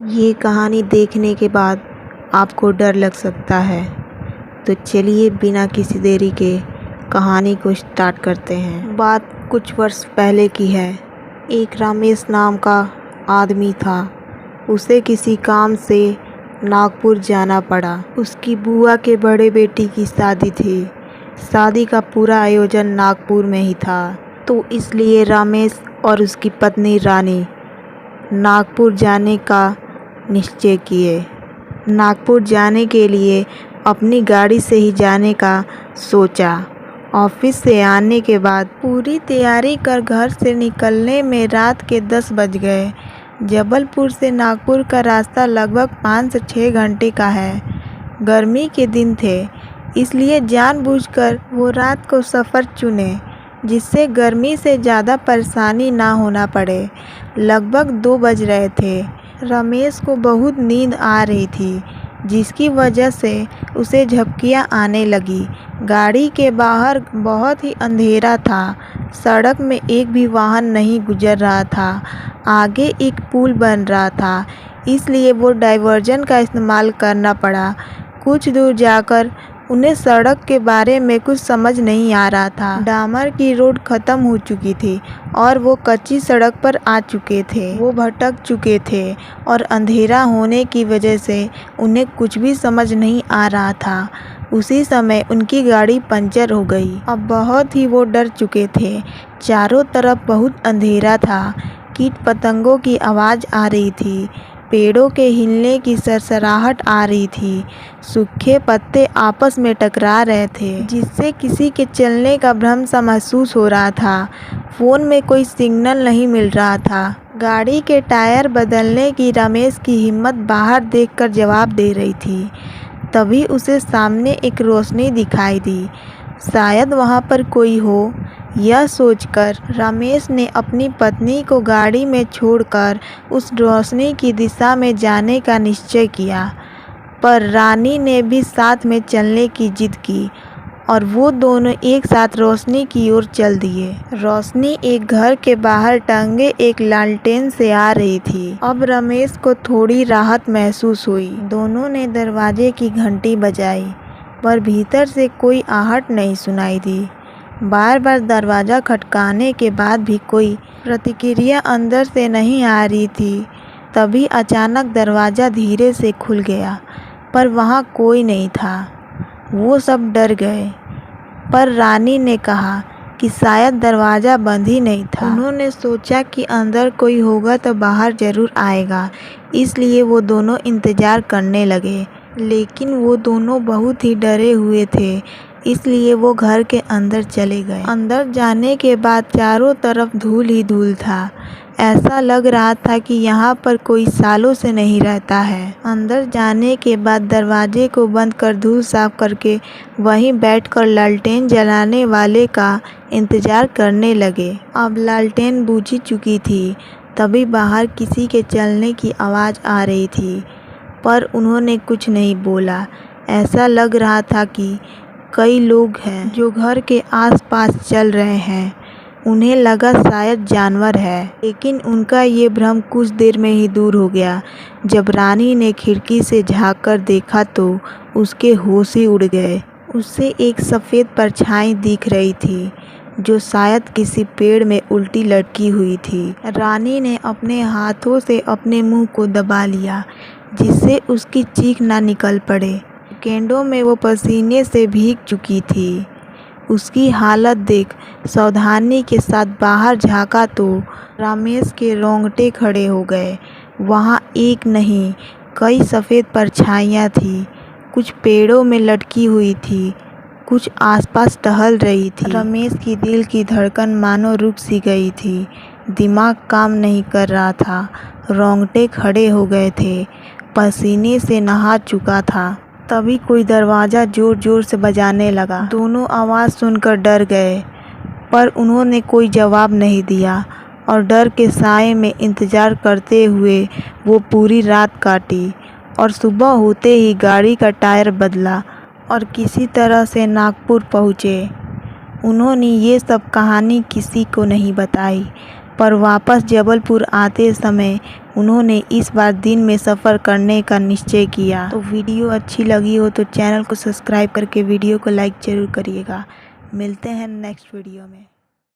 ये कहानी देखने के बाद आपको डर लग सकता है, तो चलिए बिना किसी देरी के कहानी को स्टार्ट करते हैं। बात कुछ वर्ष पहले की है। एक रमेश नाम का आदमी था। उसे किसी काम से नागपुर जाना पड़ा। उसकी बुआ के बड़े बेटी की शादी थी। शादी का पूरा आयोजन नागपुर में ही था, तो इसलिए रमेश और उसकी पत्नी रानी नागपुर जाने का निश्चय किए। नागपुर जाने के लिए अपनी गाड़ी से ही जाने का सोचा। ऑफिस से आने के बाद पूरी तैयारी कर घर से निकलने में रात के 10 बज गए। जबलपुर से नागपुर का रास्ता लगभग 5 से 6 घंटे का है। गर्मी के दिन थे, इसलिए जानबूझकर वो रात को सफ़र चुने, जिससे गर्मी से ज़्यादा परेशानी ना होना पड़े। लगभग 2 बज रहे थे। रमेश को बहुत नींद आ रही थी, जिसकी वजह से उसे झपकियाँ आने लगी। गाड़ी के बाहर बहुत ही अंधेरा था। सड़क में एक भी वाहन नहीं गुजर रहा था। आगे एक पुल बन रहा था, इसलिए वो डाइवर्जन का इस्तेमाल करना पड़ा। कुछ दूर जाकर उन्हें सड़क के बारे में कुछ समझ नहीं आ रहा था। डामर की रोड खत्म हो चुकी थी और वो कच्ची सड़क पर आ चुके थे। वो भटक चुके थे और अंधेरा होने की वजह से उन्हें कुछ भी समझ नहीं आ रहा था। उसी समय उनकी गाड़ी पंचर हो गई। अब बहुत ही वो डर चुके थे। चारों तरफ बहुत अंधेरा था। कीट पतंगों की आवाज़ आ रही थी। पेड़ों के हिलने की सरसराहट आ रही थी। सूखे पत्ते आपस में टकरा रहे थे, जिससे किसी के चलने का भ्रम सा महसूस हो रहा था। फ़ोन में कोई सिग्नल नहीं मिल रहा था। गाड़ी के टायर बदलने की रमेश की हिम्मत बाहर देखकर जवाब दे रही थी। तभी उसे सामने एक रोशनी दिखाई दी। शायद वहाँ पर कोई हो। यह सोचकर रमेश ने अपनी पत्नी को गाड़ी में छोड़कर उस रोशनी की दिशा में जाने का निश्चय किया, पर रानी ने भी साथ में चलने की जिद की और वो दोनों एक साथ रोशनी की ओर चल दिए। रोशनी एक घर के बाहर टंगे एक लालटेन से आ रही थी। अब रमेश को थोड़ी राहत महसूस हुई। दोनों ने दरवाजे की घंटी बजाई, पर भीतर से कोई आहट नहीं सुनाई दी। बार बार दरवाज़ा खटकाने के बाद भी कोई प्रतिक्रिया अंदर से नहीं आ रही थी। तभी अचानक दरवाज़ा धीरे से खुल गया, पर वहाँ कोई नहीं था। वो सब डर गए, पर रानी ने कहा कि शायद दरवाज़ा बंद ही नहीं था। उन्होंने सोचा कि अंदर कोई होगा तो बाहर ज़रूर आएगा, इसलिए वो दोनों इंतज़ार करने लगे। लेकिन वो दोनों बहुत ही डरे हुए थे, इसलिए वो घर के अंदर चले गए। अंदर जाने के बाद चारों तरफ धूल ही धूल था। ऐसा लग रहा था कि यहाँ पर कोई सालों से नहीं रहता है। अंदर जाने के बाद दरवाजे को बंद कर धूल साफ करके वहीं बैठकर लालटेन जलाने वाले का इंतज़ार करने लगे। अब लालटेन बुझ चुकी थी। तभी बाहर किसी के चलने की आवाज़ आ रही थी, पर उन्होंने कुछ नहीं बोला। ऐसा लग रहा था कि कई लोग हैं जो घर के आसपास चल रहे हैं। उन्हें लगा शायद जानवर है, लेकिन उनका ये भ्रम कुछ देर में ही दूर हो गया। जब रानी ने खिड़की से झांककर देखा तो उसके होश ही उड़ गए। उससे एक सफ़ेद परछाई दिख रही थी, जो शायद किसी पेड़ में उल्टी लटकी हुई थी। रानी ने अपने हाथों से अपने मुंह को दबा लिया, जिससे उसकी चीख ना निकल पड़े। सेकेंडों में वो पसीने से भीग चुकी थी। उसकी हालत देख सावधानी के साथ बाहर झांका तो रमेश के रोंगटे खड़े हो गए। वहाँ एक नहीं, कई सफ़ेद परछाइयाँ थी। कुछ पेड़ों में लटकी हुई थी, कुछ आसपास टहल रही थी। रमेश की दिल की धड़कन मानो रुक सी गई थी। दिमाग काम नहीं कर रहा था। रोंगटे खड़े हो गए थे। पसीने से नहा चुका था। तभी कोई दरवाज़ा ज़ोर ज़ोर से बजाने लगा। दोनों आवाज़ सुनकर डर गए, पर उन्होंने कोई जवाब नहीं दिया और डर के साए में इंतज़ार करते हुए वो पूरी रात काटी और सुबह होते ही गाड़ी का टायर बदला और किसी तरह से नागपुर पहुँचे। उन्होंने ये सब कहानी किसी को नहीं बताई। पर वापस जबलपुर आते समय उन्होंने इस बार दिन में सफ़र करने का निश्चय किया। तो वीडियो अच्छी लगी हो तो चैनल को सब्सक्राइब करके वीडियो को लाइक ज़रूर करिएगा। मिलते हैं नेक्स्ट वीडियो में।